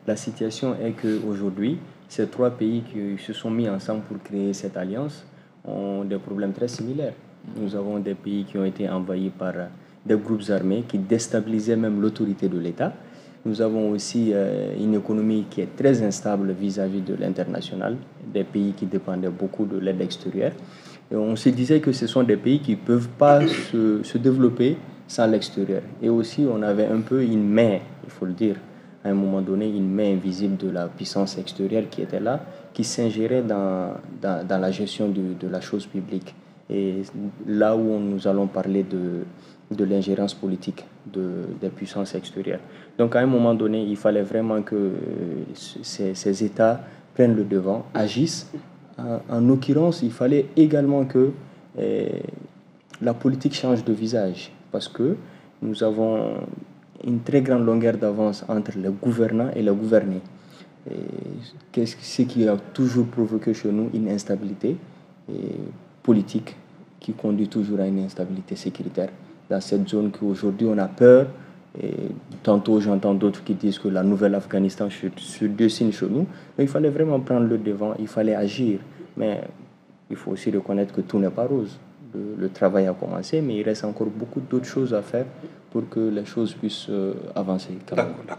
La situation est qu'aujourd'hui, ces trois pays qui se sont mis ensemble pour créer cette alliance ont des problèmes très similaires. Nous avons des pays qui ont été envahis par des groupes armés qui déstabilisaient même l'autorité de l'État. Nous avons aussi une économie qui est très instable vis-à-vis de l'international, des pays qui dépendaient beaucoup de l'aide extérieure. Et on se disait que ce sont des pays qui ne peuvent pas se développer sans l'extérieur. Et aussi, on avait un peu une main, il faut le dire, à un moment donné, une main invisible de la puissance extérieure qui était là, qui s'ingérait dans la gestion de la chose publique. Et là où nous allons parler de l'ingérence politique des puissances extérieures. Donc à un moment donné, il fallait vraiment que ces États prennent le devant, agissent. En l'occurrence, il fallait également que la politique change de visage, parce que nous avons une très grande longueur d'avance entre les gouvernants et les gouvernés. Ce qui a toujours provoqué chez nous une instabilité politique qui conduit toujours à une instabilité sécuritaire. Dans cette zone qu'aujourd'hui on a peur, et tantôt j'entends d'autres qui disent que la nouvelle Afghanistan se dessine chez nous. Donc il fallait vraiment prendre le devant, il fallait agir. Mais il faut aussi reconnaître que tout n'est pas rose. Le travail a commencé, mais il reste encore beaucoup d'autres choses à faire pour que les choses puissent avancer. D'accord.